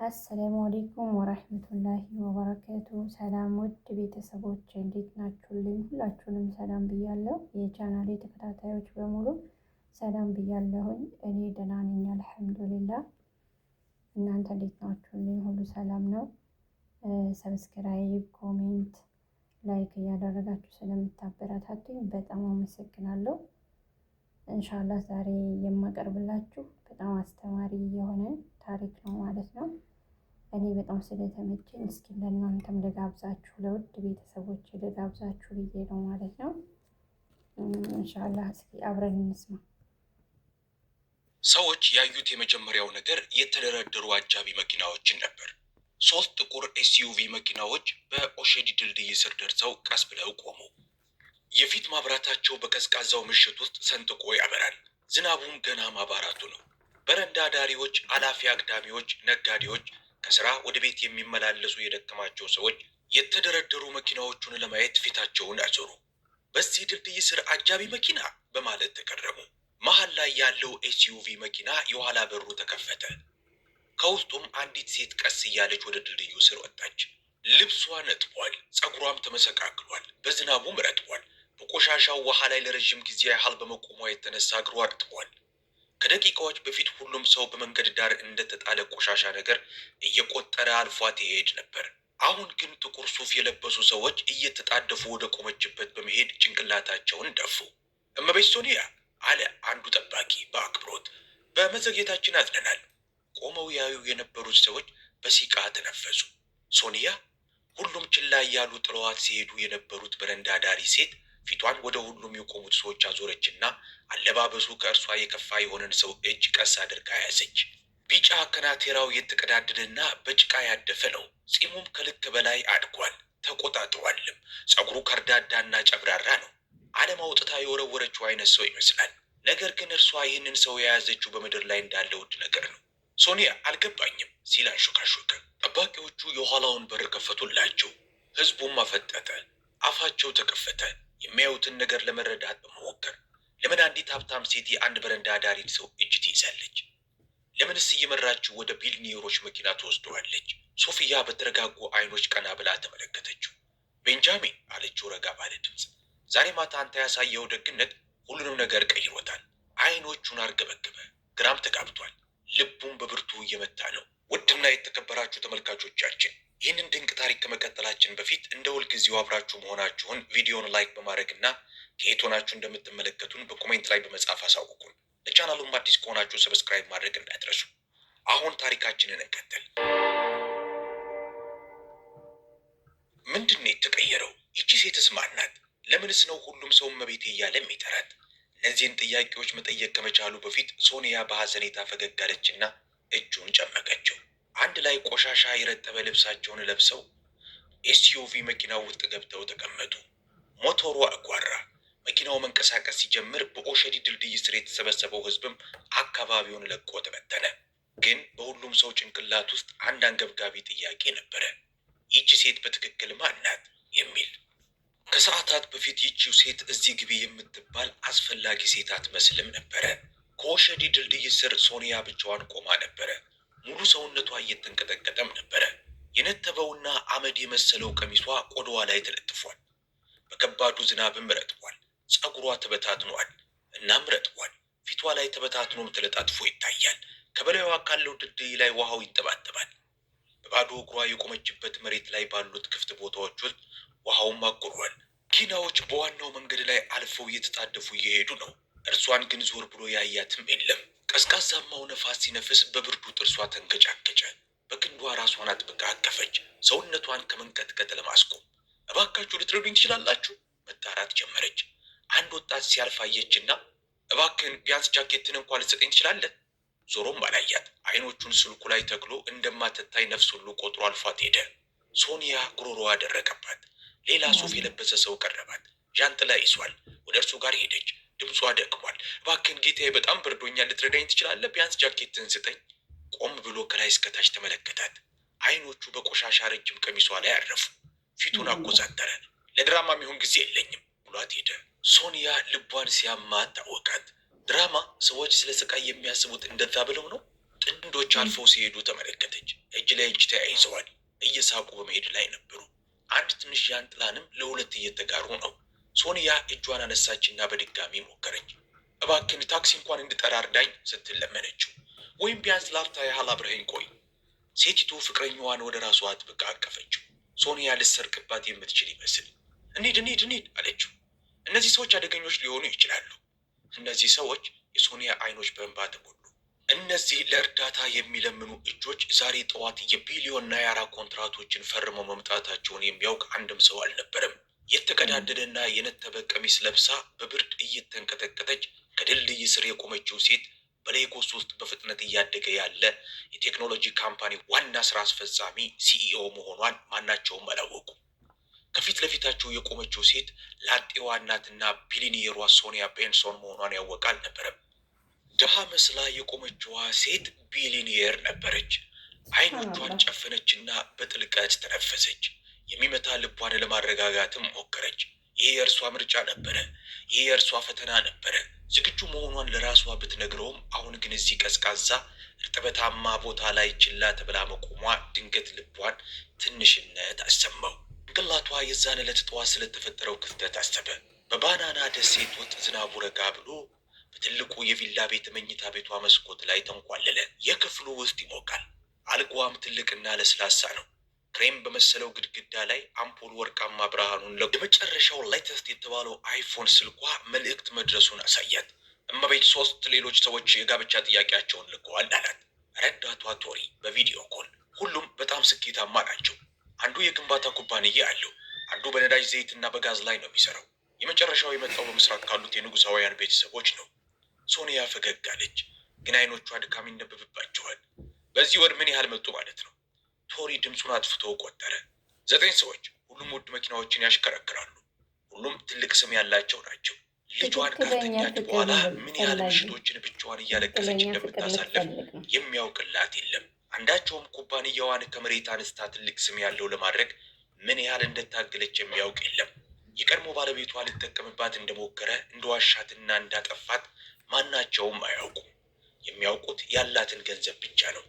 አሰላሙ አሌይኩም ወረህመቱላሂ ወበረካቱ። ሰላም ውድ ቤተሰቦች እንዴት ናችሁልኝ? ሁላችሁንም ሰላም ብያለሁ። የቻናሌ ተከታታዮች በሙሉ ሰላም ብያለሁኝ። እኔ ደህና ነኝ አልሐምዱሊላህ። እናንተ እንዴት ናችሁልኝ? ሁሉ ሰላም ነው? ሰብስክራይብ፣ ኮሜንት፣ ላይክ እያደረጋችሁ ስለምታበረታቱኝ በጣም አመሰግናለሁ። እንሻላህ ዛሬ የማቀርብላችሁ በጣም አስተማሪ የሆነ ታሪክ ነው ማለት ነው። እኔ በጣም ስለተመቸኝ እስኪ ለእናንተም ልጋብዛችሁ፣ ለውድ ቤተሰቦች ልጋብዛችሁ ብዬ ነው ማለት ነው። ኢንሻአላህ እስኪ አብረን እንስማ። ሰዎች ያዩት የመጀመሪያው ነገር የተደረደሩ አጃቢ መኪናዎችን ነበር። ሶስት ጥቁር ኤስዩቪ መኪናዎች በኦሼዲ ድልድይ ስር ደርሰው ቀስ ብለው ቆሙ። የፊት ማብራታቸው በቀዝቃዛው ምሽት ውስጥ ሰንጥቆ ያበራል። ዝናቡም ገና ማባራቱ ነው። በረንዳ ዳሪዎች፣ አላፊ አግዳሚዎች፣ ነጋዴዎች፣ ከስራ ወደ ቤት የሚመላለሱ የደከማቸው ሰዎች የተደረደሩ መኪናዎቹን ለማየት ፊታቸውን አዞሩ። በዚህ ድልድይ ስር አጃቢ መኪና በማለት ተገረሙ። መሃል ላይ ያለው ኤስዩቪ መኪና የኋላ በሩ ተከፈተ። ከውስጡም አንዲት ሴት ቀስ እያለች ወደ ድልድዩ ስር ወጣች። ልብሷ ነጥቧል፣ ፀጉሯም ተመሰቃቅሏል፣ በዝናቡም ረጥቧል። በቆሻሻው ውሃ ላይ ለረዥም ጊዜ ያህል በመቆሟ የተነሳ እግሯ ረጥቧል። ከደቂቃዎች በፊት ሁሉም ሰው በመንገድ ዳር እንደተጣለ ቆሻሻ ነገር እየቆጠረ አልፏት ይሄድ ነበር። አሁን ግን ጥቁር ሱፍ የለበሱ ሰዎች እየተጣደፉ ወደ ቆመችበት በመሄድ ጭንቅላታቸውን ደፉ። እመቤት ሶኒያ አለ አንዱ ጠባቂ በአክብሮት። በመዘግየታችን አዝነናል። ቆመው ያዩ የነበሩት ሰዎች በሲቃ ተነፈሱ። ሶኒያ? ሁሉም ችላ እያሉ ጥለዋት ሲሄዱ የነበሩት በረንዳ ዳሪ ሴት ፊቷን ወደ ሁሉም የቆሙት ሰዎች አዞረችና አለባበሱ ከእርሷ የከፋ የሆነን ሰው እጅ ቀስ አድርጋ ያዘች። ቢጫ ከናቴራው የተቀዳደደና በጭቃ ያደፈ ነው። ፂሙም ከልክ በላይ አድጓል፣ ተቆጣጥሯልም። ፀጉሩ ከርዳዳና ጨብራራ ነው። ዓለም አውጥታ የወረወረችው አይነት ሰው ይመስላል። ነገር ግን እርሷ ይህንን ሰው የያዘችው በምድር ላይ እንዳለ ውድ ነገር ነው። ሶኒያ አልገባኝም ሲል አንሾካሾከ። ጠባቂዎቹ የኋላውን በር ከፈቱላቸው። ህዝቡም አፈጠጠ። አፋቸው ተከፈተ። የሚያዩትን ነገር ለመረዳት በመሞከር ለምን አንዲት ሀብታም ሴት የአንድ በረንዳ ዳሪን ሰው እጅ ትይዛለች? ለምንስ እየመራችው ወደ ቢሊኒየሮች መኪና ትወስደዋለች? ሶፊያ በተረጋጉ አይኖች ቀና ብላ ተመለከተችው። ቤንጃሚን አለችው ረጋ ባለ ድምፅ፣ ዛሬ ማታ አንተ ያሳየው ደግነት ሁሉንም ነገር ቀይሮታል። አይኖቹን አርገበገበ። ግራም ተጋብቷል። ልቡም በብርቱ እየመታ ነው። ውድና የተከበራችሁ ተመልካቾቻችን ይህንን ድንቅ ታሪክ ከመቀጠላችን በፊት እንደ ሁልጊዜው አብራችሁ መሆናችሁን ቪዲዮን ላይክ በማድረግና ከየት ሆናችሁ እንደምትመለከቱን በኮሜንት ላይ በመጻፍ አሳውቁን። ለቻናሉም አዲስ ከሆናችሁ ሰብስክራይብ ማድረግ እንዳትረሱ። አሁን ታሪካችንን እንቀጥል። ምንድን ነው የተቀየረው? ይቺ ሴትስ ማን ናት? ለምንስ ነው ሁሉም ሰው እመቤቴ እያለ የሚጠራት? እነዚህን ጥያቄዎች መጠየቅ ከመቻሉ በፊት ሶኒያ በሐዘኔታ ፈገግ አለችና እጁን ጨመቀችው። አንድ ላይ ቆሻሻ የረጠበ ልብሳቸውን ለብሰው ኤስዩቪ መኪናው ውስጥ ገብተው ተቀመጡ። ሞተሩ አጓራ። መኪናው መንቀሳቀስ ሲጀምር በኦሼዲ ድልድይ ስር የተሰበሰበው ህዝብም አካባቢውን ለቆ ተበተነ። ግን በሁሉም ሰው ጭንቅላት ውስጥ አንድ አንገብጋቢ ጥያቄ ነበረ። ይቺ ሴት በትክክል ማን ናት የሚል። ከሰዓታት በፊት ይቺው ሴት እዚህ ግቢ የምትባል አስፈላጊ ሴት አትመስልም ነበረ። ከኦሼዲ ድልድይ ስር ሶኒያ ብቻዋን ቆማ ነበረ። ሙሉ ሰውነቷ እየተንቀጠቀጠም ነበረ። የነተበውና አመድ የመሰለው ቀሚሷ ቆዳዋ ላይ ተለጥፏል። በከባዱ ዝናብም ረጥቧል። ፀጉሯ ተበታትኗል እናም ረጥቧል። ፊቷ ላይ ተበታትኖም ተለጣጥፎ ይታያል። ከበላይዋ ካለው ድልድይ ላይ ውሃው ይንጠባጠባል። በባዶ እግሯ የቆመችበት መሬት ላይ ባሉት ክፍት ቦታዎች ውስጥ ውሃውም አቁሯል። መኪናዎች በዋናው መንገድ ላይ አልፈው እየተጣደፉ እየሄዱ ነው። እርሷን ግን ዞር ብሎ ያያትም የለም። ቀዝቃዛማው ነፋስ ሲነፍስ በብርዱ ጥርሷ ተንገጫገጨ። በክንዷ ራሷን አጥብቃ አቀፈች፣ ሰውነቷን ከመንቀጥቀጥ ለማስቆም። እባካችሁ ልትረዱኝ ትችላላችሁ? መጣራት ጀመረች። አንድ ወጣት ሲያልፍ አየችና እባክህን ቢያንስ ጃኬትን እንኳን ልትሰጠኝ ትችላለህ? ዞሮም አላያት። አይኖቹን ስልኩ ላይ ተክሎ እንደማትታይ ነፍስ ሁሉ ቆጥሮ አልፏት ሄደ። ሶኒያ ጉሮሮዋ ደረቀባት። ሌላ ሱፍ የለበሰ ሰው ቀረባት። ዣንጥላ ይዟል። ወደ እርሱ ጋር ሄደች። ድምጿ ደክሟል። እባክህን ጌታዬ በጣም በርዶኛል፣ ልትረዳኝ ትችላለህ? ቢያንስ ጃኬትን ስጠኝ። ቆም ብሎ ከላይ እስከታች ተመለከታት። አይኖቹ በቆሻሻ ረጅም ቀሚሷ ላይ አረፉ። ፊቱን አኮሳተረ። ለድራማ የሚሆን ጊዜ የለኝም ብሏት ሄደ። ሶኒያ ልቧን ሲያማት ታወቃት። ድራማ ሰዎች ስለ ስቃይ የሚያስቡት እንደዛ ብለው ነው? ጥንዶች አልፈው ሲሄዱ ተመለከተች። እጅ ለእጅ ተያይዘዋል። እየሳቁ በመሄድ ላይ ነበሩ። አንድ ትንሽ ዣንጥላንም ለሁለት እየተጋሩ ነው። ሶኒያ እጇን አነሳችና በድጋሚ ሞከረች። እባክን ታክሲ እንኳን እንድጠራ እርዳኝ ስትል ለመነችው። ወይም ቢያንስ ላፍታ ያህል አብረኸኝ ቆይ። ሴቲቱ ፍቅረኛዋን ወደ ራሷ አጥብቃ አቀፈችው። ሶኒያ ልትሰርቅባት የምትችል ይመስል እንሂድ አለችው። እነዚህ ሰዎች አደገኞች ሊሆኑ ይችላሉ። እነዚህ ሰዎች የሶኒያ አይኖች በእንባ ተሞሉ። እነዚህ ለእርዳታ የሚለምኑ እጆች ዛሬ ጠዋት የቢሊዮን ናያራ ኮንትራቶችን ፈርመው መምጣታቸውን የሚያውቅ አንድም ሰው አልነበረም። የተቀዳደደና የነተበ ቀሚስ ለብሳ በብርድ እየተንቀጠቀጠች ከድልድይ ስር የቆመችው ሴት በሌጎስ ውስጥ በፍጥነት እያደገ ያለ የቴክኖሎጂ ካምፓኒ ዋና ስራ አስፈጻሚ ሲኢኦ መሆኗን ማናቸውም አላወቁ። ከፊት ለፊታቸው የቆመችው ሴት ላጤዋ እናትና ቢሊኒየሯ ሶኒያ ቤንሶን መሆኗን ያወቀ አልነበረም። ድሃ መስላ የቆመችዋ ሴት ቢሊኒየር ነበረች። አይኖቿን ጨፈነችና በጥልቀት ተነፈሰች። የሚመታ ልቧን ለማረጋጋትም ሞከረች። ይህ የእርሷ ምርጫ ነበረ። ይህ የእርሷ ፈተና ነበረ። ዝግጁ መሆኗን ለራሷ ብትነግረውም አሁን ግን እዚህ ቀዝቃዛ እርጥበታማ ቦታ ላይ ችላ ተብላ መቆሟ ድንገት ልቧን ትንሽነት አሰማው። ጭንቅላቷ የዛን ዕለት ጠዋት ስለተፈጠረው ክስተት አሰበ። በባናና ደሴት ውስጥ ዝናቡ ረጋ ብሎ በትልቁ የቪላ ቤት መኝታ ቤቷ መስኮት ላይ ተንኳለለ። የክፍሉ ውስጥ ይሞቃል። አልጋዋም ትልቅና ለስላሳ ነው። ክሬም በመሰለው ግድግዳ ላይ አምፖል ወርቃማ ብርሃኑን የመጨረሻው ላይተስት የተባለው አይፎን ስልኳ መልእክት መድረሱን አሳያት። እመቤት 3 ሌሎች ሰዎች የጋብቻ ጥያቄያቸውን ልከዋል አላት ረዳቷ ቶሪ በቪዲዮ ኮል። ሁሉም በጣም ስኬታማ ናቸው። አንዱ የግንባታ ኩባንያ አለው። አንዱ በነዳጅ ዘይትና በጋዝ ላይ ነው የሚሰራው። የመጨረሻው የመጣው በምስራቅ ካሉት የንጉሳውያን ቤተሰቦች ነው። ሶኒያ ፈገግ አለች፣ ግን አይኖቿ ድካም ይነበብባቸዋል። በዚህ ወር ምን ያህል መጡ ማለት ነው? ቶሪ ድምፁን አጥፍቶ ቆጠረ። 9 ሰዎች። ሁሉም ውድ መኪናዎችን ያሽከረክራሉ። ሁሉም ትልቅ ስም ያላቸው ናቸው። ልጇን ካስተኛች በኋላ ምን ያህል ምሽቶችን ብቻዋን እያለቀሰች እንደምታሳልፍ የሚያውቅላት የለም። አንዳቸውም ኩባንያዋን ከመሬት አንስታ ትልቅ ስም ያለው ለማድረግ ምን ያህል እንደታገለች የሚያውቅ የለም። የቀድሞ ባለቤቷ ሊጠቀምባት እንደሞከረ እንደዋሻትና እንዳጠፋት ማናቸውም አያውቁም። የሚያውቁት ያላትን ገንዘብ ብቻ ነው።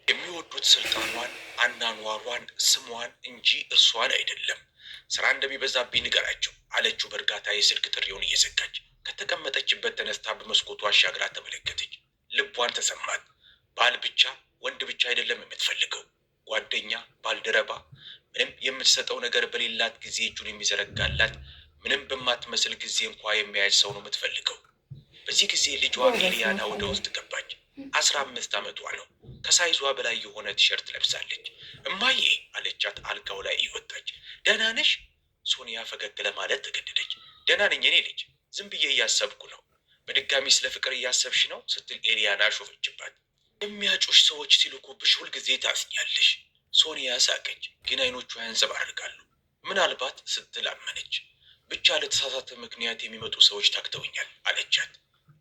የሚወዱት ስልጣኗን፣ አናኗሯን፣ ስሟን እንጂ እርሷን አይደለም። ስራ እንደሚበዛብኝ ንገራቸው አለችው በእርጋታ የስልክ ጥሪውን እየዘጋች። ከተቀመጠችበት ተነስታ በመስኮቱ አሻግራ ተመለከተች። ልቧን ተሰማት። ባል ብቻ ወንድ ብቻ አይደለም የምትፈልገው፣ ጓደኛ፣ ባልደረባ፣ ምንም የምትሰጠው ነገር በሌላት ጊዜ እጁን የሚዘረጋላት፣ ምንም በማትመስል ጊዜ እንኳ የሚያይ ሰው ነው የምትፈልገው። በዚህ ጊዜ ልጇ ኤሊያና ወደ ውስጥ ገባች። 15 ዓመቷ ነው። ከሳይዟ በላይ የሆነ ቲሸርት ለብሳለች። እማዬ አለቻት አልጋው ላይ እየወጣች። ደህና ነሽ? ሶኒያ ፈገግ ለማለት ተገደደች። ደህና ነኝ የኔ ልጅ፣ ዝም ብዬ እያሰብኩ ነው። በድጋሚ ስለ ፍቅር እያሰብሽ ነው ስትል ኤሊያና ሾፈችባት። የሚያጩሽ ሰዎች ሲልኩብሽ ሁልጊዜ ታዝኛለሽ። ሶኒያ ሳቀች፣ ግን አይኖቿ ያንጸባርቃሉ። ምናልባት ስትል አመነች። ብቻ ለተሳሳተ ምክንያት የሚመጡ ሰዎች ታክተውኛል አለቻት።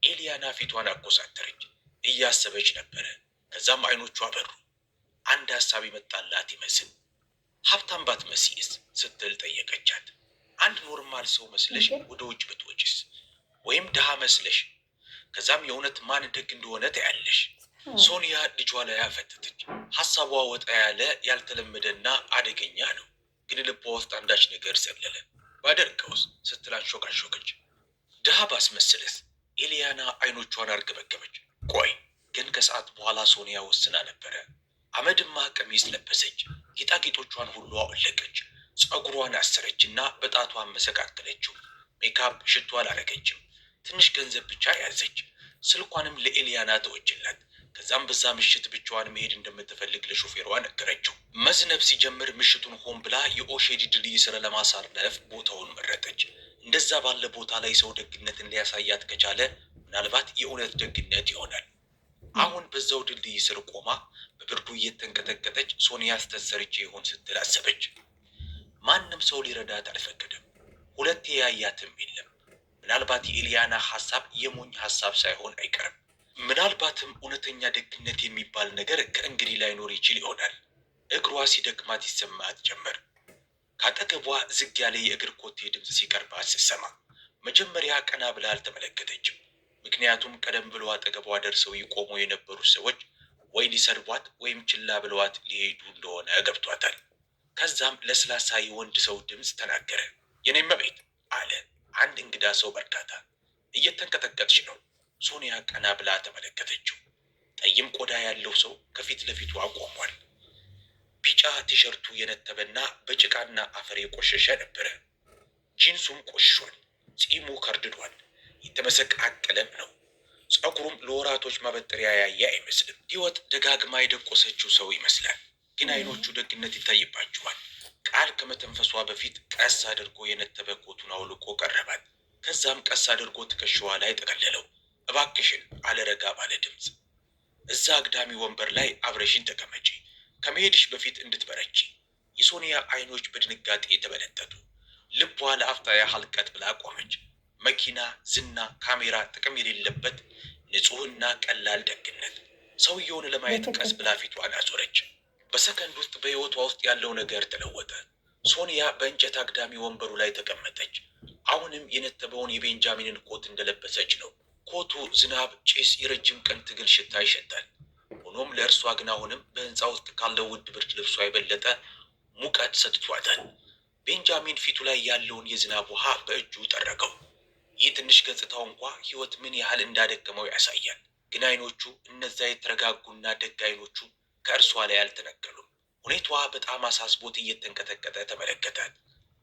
ኤሊያና ፊቷን አኮሳተረች። እያሰበች ነበረ። ከዛም አይኖቿ አበሩ። አንድ ሀሳብ ይመጣላት ይመስል። ሀብታም ባትመስይስ ስትል ጠየቀቻት። አንድ ኖርማል ሰው መስለሽ ወደ ውጭ ብትወጪስ? ወይም ድሃ መስለሽ? ከዛም የእውነት ማን ደግ እንደሆነ ታያለሽ። ሶኒያ ልጇ ላይ አፈተተች። ሀሳቧ ወጣ ያለ ያልተለመደና አደገኛ ነው። ግን ልቧ ውስጥ አንዳች ነገር ዘለለ። ባደርገውስ ስትል አንሾካሾከች። ድሃ ባስመስልስ? ኤሊያና አይኖቿን አርገበገበች። ቆይ ግን ከሰዓት በኋላ ሶኒያ ወስና ነበረ። አመድማ ቀሚስ ለበሰች። ጌጣጌጦቿን ሁሉ አወለቀች። ጸጉሯን አሰረችና በጣቷን መሰቃቀለችው። ሜካፕ፣ ሽቶ አላረገችም። ትንሽ ገንዘብ ብቻ ያዘች። ስልኳንም ለኤሊያና ተወችላት። ከዛም በዛ ምሽት ብቻዋን መሄድ እንደምትፈልግ ለሾፌሯ ነገረችው። መዝነብ ሲጀምር ምሽቱን ሆን ብላ የኦሼዲ ድልድይ ስር ለማሳለፍ ቦታውን መረጠች። እንደዛ ባለ ቦታ ላይ ሰው ደግነትን ሊያሳያት ከቻለ ምናልባት የእውነት ደግነት ይሆናል። አሁን በዛው ድልድይ ስር ቆማ በብርዱ እየተንቀጠቀጠች ሶኒያ ስተሰርች ይሆን ስትል አሰበች። ማንም ሰው ሊረዳት አልፈቀደም። ሁለቴ ያያትም የለም። ምናልባት የኤሊያና ሀሳብ የሞኝ ሀሳብ ሳይሆን አይቀርም። ምናልባትም እውነተኛ ደግነት የሚባል ነገር ከእንግዲህ ላይኖር ይችል ይሆናል። እግሯ ሲደክማት ይሰማት ጀመር። ካጠገቧ ዝግ ያለ የእግር ኮቴ ድምፅ ሲቀርባት ስትሰማ መጀመሪያ ቀና ብላ አልተመለከተችም። ምክንያቱም ቀደም ብሎ አጠገቧ ደርሰው ይቆሙ የነበሩ ሰዎች ወይ ሊሰድቧት ወይም ችላ ብለዋት ሊሄዱ እንደሆነ ገብቷታል። ከዛም ለስላሳ የወንድ ሰው ድምፅ ተናገረ። የኔ መቤት አለ አንድ እንግዳ ሰው በርካታ። እየተንቀጠቀጥሽ ነው። ሶኒያ ቀና ብላ ተመለከተችው። ጠይም ቆዳ ያለው ሰው ከፊት ለፊቱ ቆሟል። ቢጫ ቲሸርቱ የነተበና በጭቃና አፈር የቆሸሸ ነበረ። ጂንሱም ቆሽሿል። ጺሙ ከርድዷል። የተመሰቃቀለም ነው። ጸጉሩም ለወራቶች ማበጠሪያ ያየ አይመስልም። ህይወት ደጋግማ የደቆሰችው ሰው ይመስላል። ግን አይኖቹ ደግነት ይታይባቸዋል። ቃል ከመተንፈሷ በፊት ቀስ አድርጎ የነተበ ኮቱን አውልቆ ቀረባት። ከዛም ቀስ አድርጎ ትከሻዋ ላይ ጠቀለለው። እባክሽን አለ ረጋ ባለ ድምፅ። እዛ አግዳሚ ወንበር ላይ አብረሽን ተቀመጪ፣ ከመሄድሽ በፊት እንድትበረቺ። የሶኒያ አይኖች በድንጋጤ የተበለጠጡ። ልቧ ለአፍታ ያህል ቀጥ ብላ ቆመች። መኪና፣ ዝና፣ ካሜራ፣ ጥቅም የሌለበት ንጹህና ቀላል ደግነት። ሰውየውን ለማየት ቀስ ብላ ፊቷን አዞረች። በሰከንድ ውስጥ በህይወቷ ውስጥ ያለው ነገር ተለወጠ። ሶኒያ በእንጨት አግዳሚ ወንበሩ ላይ ተቀመጠች። አሁንም የነተበውን የቤንጃሚንን ኮት እንደለበሰች ነው። ኮቱ ዝናብ፣ ጭስ፣ የረጅም ቀን ትግል ሽታ ይሸጣል። ሆኖም ለእርሷ ግን አሁንም በህንፃ ውስጥ ካለው ውድ ብርድ ልብሷ የበለጠ ሙቀት ሰጥቷታል። ቤንጃሚን ፊቱ ላይ ያለውን የዝናብ ውሃ በእጁ ጠረገው። ይህ ትንሽ ገጽታው እንኳ ህይወት ምን ያህል እንዳደከመው ያሳያል። ግን አይኖቹ፣ እነዛ የተረጋጉና ደግ አይኖቹ ከእርሷ ላይ አልተነቀሉም። ሁኔታዋ በጣም አሳስቦት እየተንቀጠቀጠ ተመለከታት።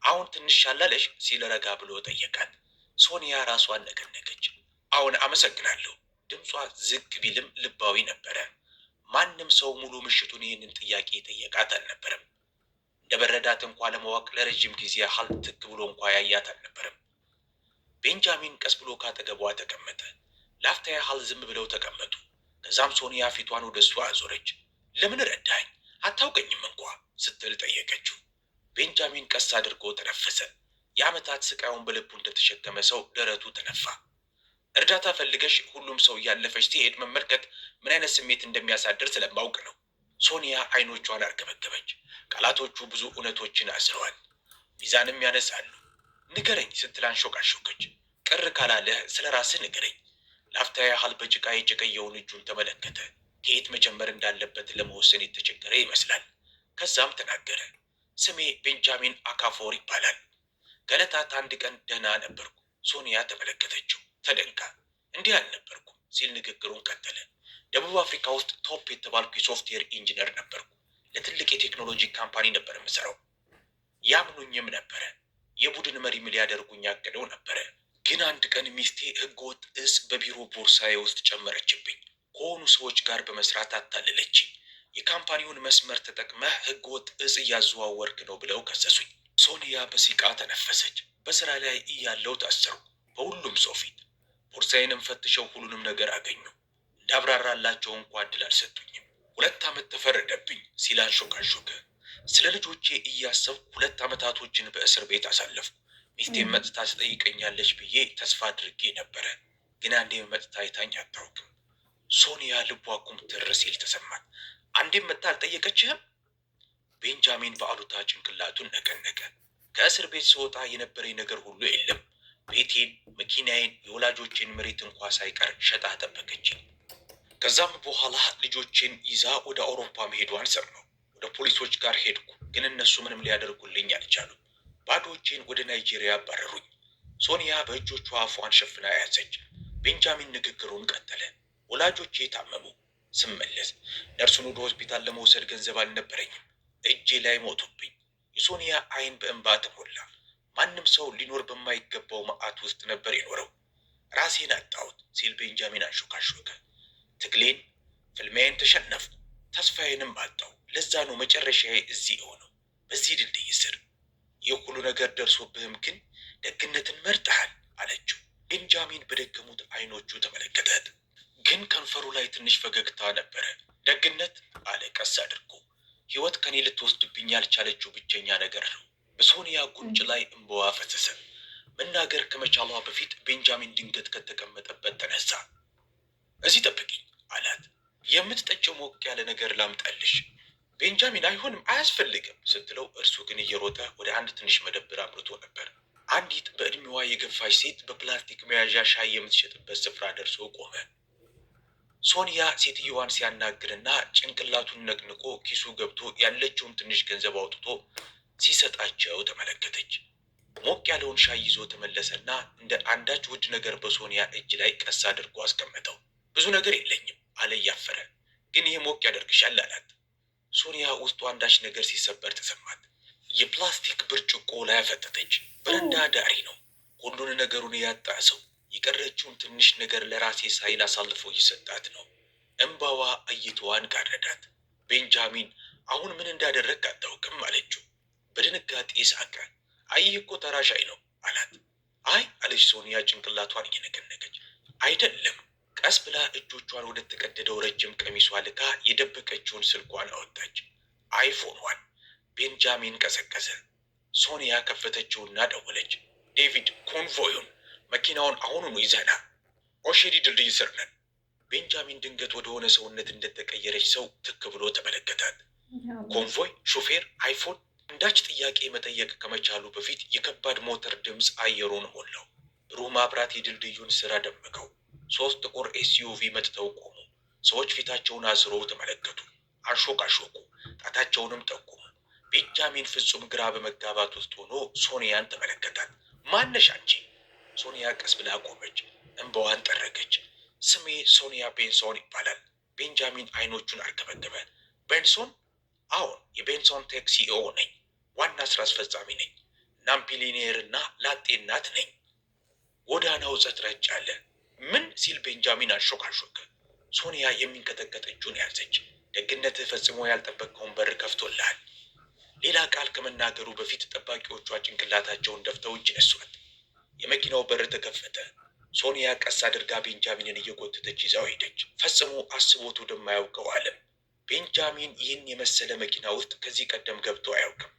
አሁን ትንሽ ሻላለሽ ሲል ረጋ ብሎ ጠየቃት። ሶኒያ ራሷን ነቀነቀች። አሁን አመሰግናለሁ። ድምጿ ዝግ ቢልም ልባዊ ነበረ። ማንም ሰው ሙሉ ምሽቱን ይህንን ጥያቄ ጠየቃት አልነበረም። እንደ በረዳት እንኳ ለማወቅ ለረጅም ጊዜ ያህል ትክ ብሎ እንኳ ያያት አልነበረም። ቤንጃሚን ቀስ ብሎ ካጠገቧ ተቀመጠ። ላፍታ ያህል ዝም ብለው ተቀመጡ። ከዛም ሶኒያ ፊቷን ወደ እሱ አዞረች። ለምን ረዳኝ? አታውቀኝም እንኳ ስትል ጠየቀችው። ቤንጃሚን ቀስ አድርጎ ተነፈሰ። የዓመታት ስቃዩን በልቡ እንደተሸከመ ሰው ደረቱ ተነፋ። እርዳታ ፈልገሽ ሁሉም ሰው እያለፈች ሲሄድ መመልከት ምን አይነት ስሜት እንደሚያሳድር ስለማውቅ ነው። ሶኒያ አይኖቿን አርገበገበች። ቃላቶቹ ብዙ እውነቶችን አስረዋል፣ ሚዛንም ያነሳሉ። ንገረኝ ስትል አንሾካሾከች። ቅር ካላለህ ስለ ራስህ ንገረኝ። ላፍታ ያህል በጭቃ የጨቀየውን እጁን ተመለከተ። ከየት መጀመር እንዳለበት ለመወሰን የተቸገረ ይመስላል። ከዛም ተናገረ። ስሜ ቤንጃሚን አካፎር ይባላል። ከዕለታት አንድ ቀን ደህና ነበርኩ። ሶኒያ ተመለከተችው ተደንቃ። እንዲህ አልነበርኩም ሲል ንግግሩን ቀጠለ። ደቡብ አፍሪካ ውስጥ ቶፕ የተባልኩ የሶፍትዌር ኢንጂነር ነበርኩ። ለትልቅ የቴክኖሎጂ ካምፓኒ ነበር የምሰራው። ያምኑኝም ነበረ። የቡድን መሪም ሊያደርጉኝ አቅደው ነበረ። ግን አንድ ቀን ሚስቴ ህገወጥ እጽ በቢሮ ቦርሳዬ ውስጥ ጨመረችብኝ። ከሆኑ ሰዎች ጋር በመስራት አታለለችኝ። የካምፓኒውን መስመር ተጠቅመህ ህገወጥ እጽ እያዘዋወርክ ነው ብለው ከሰሱኝ። ሶኒያ በሲቃ ተነፈሰች። በስራ ላይ እያለው ታሰርኩ፣ በሁሉም ሰው ፊት። ቦርሳዬንም ፈትሸው ሁሉንም ነገር አገኙ። እንዳብራራላቸው እንኳ እድል አልሰጡኝም። 2 ዓመት ተፈረደብኝ ሲል አንሾካሾከ። ስለ ልጆቼ እያሰብኩ 2 ዓመታቶችን በእስር ቤት አሳለፍኩ። ሚስቴን መጥታ ትጠይቀኛለች ብዬ ተስፋ አድርጌ ነበረ። ግን አንዴም መጥታ አይታኝ አታውቅም። ሶኒያ ልቧ ኩምትር ሲል ተሰማት። አንዴም መጥታ አልጠየቀችህም? ቤንጃሚን በአሉታ ጭንቅላቱን ነቀነቀ። ከእስር ቤት ስወጣ የነበረኝ ነገር ሁሉ የለም። ቤቴን፣ መኪናዬን፣ የወላጆቼን መሬት እንኳ ሳይቀር ሸጣ ጠበቀችኝ። ከዛም በኋላ ልጆቼን ይዛ ወደ አውሮፓ መሄዷን ሰማሁ። ወደ ፖሊሶች ጋር ሄድኩ፣ ግን እነሱ ምንም ሊያደርጉልኝ አልቻሉም። ባዶ እጄን ወደ ናይጄሪያ አባረሩኝ። ሶኒያ በእጆቿ አፏን ሸፍና ያዘች። ቤንጃሚን ንግግሩን ቀጠለ። ወላጆቼ ታመሙ። ስመለስ ነርሱን ወደ ሆስፒታል ለመውሰድ ገንዘብ አልነበረኝም። እጄ ላይ ሞቱብኝ። የሶኒያ አይን በእንባ ተሞላ። ማንም ሰው ሊኖር በማይገባው መዓት ውስጥ ነበር የኖረው። ራሴን አጣሁት ሲል ቤንጃሚን አንሾካሾከ። ትግሌን፣ ፍልሚያዬን ተሸነፍኩ። ተስፋዬንም አጣሁ። ለዛ ነው መጨረሻዬ እዚህ የሆነው፣ በዚህ ድልድይ ስር። ይህ ሁሉ ነገር ደርሶብህም ግን ደግነትን መርጠሃል አለችው። ቤንጃሚን በደከሙት አይኖቹ ተመለከታት። ግን ከንፈሩ ላይ ትንሽ ፈገግታ ነበረ። ደግነት አለ ቀስ አድርጎ። ህይወት ከኔ ልትወስድብኝ ያልቻለችው ብቸኛ ነገር ነው። በሶኒያ ጉንጭ ላይ እንባዋ ፈሰሰ። መናገር ከመቻሏ በፊት ቤንጃሚን ድንገት ከተቀመጠበት ተነሳ። እዚህ ጠብቂኝ አላት። የምትጠጪው ሞቅ ያለ ነገር ላምጣልሽ? ቤንጃሚን አይሆንም፣ አያስፈልግም ስትለው እርሱ ግን እየሮጠ ወደ አንድ ትንሽ መደብር አምርቶ ነበር። አንዲት በዕድሜዋ የገፋች ሴት በፕላስቲክ መያዣ ሻይ የምትሸጥበት ስፍራ ደርሶ ቆመ። ሶኒያ ሴትየዋን ሲያናግርና ጭንቅላቱን ነቅንቆ ኪሱ ገብቶ ያለችውን ትንሽ ገንዘብ አውጥቶ ሲሰጣቸው ተመለከተች። ሞቅ ያለውን ሻይ ይዞ ተመለሰና እንደ አንዳች ውድ ነገር በሶኒያ እጅ ላይ ቀስ አድርጎ አስቀመጠው። ብዙ ነገር የለኝም አለ እያፈረ። ግን ይህ ሞቅ ያደርግሻል አላት። ሶኒያ ውስጡ አንዳች ነገር ሲሰበር ተሰማት። የፕላስቲክ ብርጭቆ ላይ አፈጠጠች። በረንዳ ዳሪ ነው። ሁሉን ነገሩን ያጣ ሰው የቀረችውን ትንሽ ነገር ለራሴ ሳይል አሳልፎ እየሰጣት ነው። እንባዋ እይታዋን ጋረዳት። ቤንጃሚን አሁን ምን እንዳደረግ አታውቅም አለችው። በድንጋጤ ሳቀ። አይ እኮ ተራ ሻይ ነው አላት። አይ አለች ሶኒያ ጭንቅላቷን እየነቀነቀች። አይደለም። ቀስ ብላ እጆቿን ወደ ተቀደደው ረጅም ቀሚሷ ልካ የደበቀችውን ስልኳን አወጣች። አይፎኗን። ቤንጃሚን ቀሰቀሰ። ሶኒያ ከፈተችውና ደወለች። ዴቪድ፣ ኮንቮዩን መኪናውን አሁኑኑ ይዘና፣ ኦሼዲ ድልድይ ስር ነን። ቤንጃሚን ድንገት ወደሆነ ሰውነት እንደተቀየረች ሰው ትክ ብሎ ተመለከታት። ኮንቮይ፣ ሾፌር፣ አይፎን አንዳች ጥያቄ መጠየቅ ከመቻሉ በፊት የከባድ ሞተር ድምፅ አየሩን ሞላው። ብሩህ ማብራት የድልድዩን ስራ ደመቀው። 3 ጥቁር ኤስዩቪ መጥተው ቆሙ። ሰዎች ፊታቸውን አዝረው ተመለከቱ፣ አንሾካሾኩ፣ ጣታቸውንም ጠቁሙ። ቤንጃሚን ፍጹም ግራ በመጋባት ውስጥ ሆኖ ሶኒያን ተመለከታት። ማነሽ አንቺ? ሶኒያ ቀስ ብላ ቆመች። እንባዋን ጠረገች። ስሜ ሶኒያ ቤንሶን ይባላል። ቤንጃሚን አይኖቹን አርገበገበ። ቤንሶን? አዎን፣ የቤንሶን ቴክ ሲኢኦ ነኝ። ዋና ስራ አስፈጻሚ ነኝ። እናም ቢሊኔር እና ላጤ እናት ነኝ። ጎዳናው ጸጥረጭ አለ። ምን ሲል ቤንጃሚን አንሾካሾከ። ሶኒያ የሚንቀጠቀጥ እጁን ያዘች። ደግነትህ ፈጽሞ ያልጠበቀውን በር ከፍቶልሃል። ሌላ ቃል ከመናገሩ በፊት ጠባቂዎቿ ጭንቅላታቸውን ደፍተው እጅ ነሷት። የመኪናው በር ተከፈተ። ሶኒያ ቀስ አድርጋ ቤንጃሚንን እየጎተተች ይዛው ሄደች። ፈጽሞ አስቦት ወደማያውቀው ዓለም። ቤንጃሚን ይህን የመሰለ መኪና ውስጥ ከዚህ ቀደም ገብቶ አያውቅም።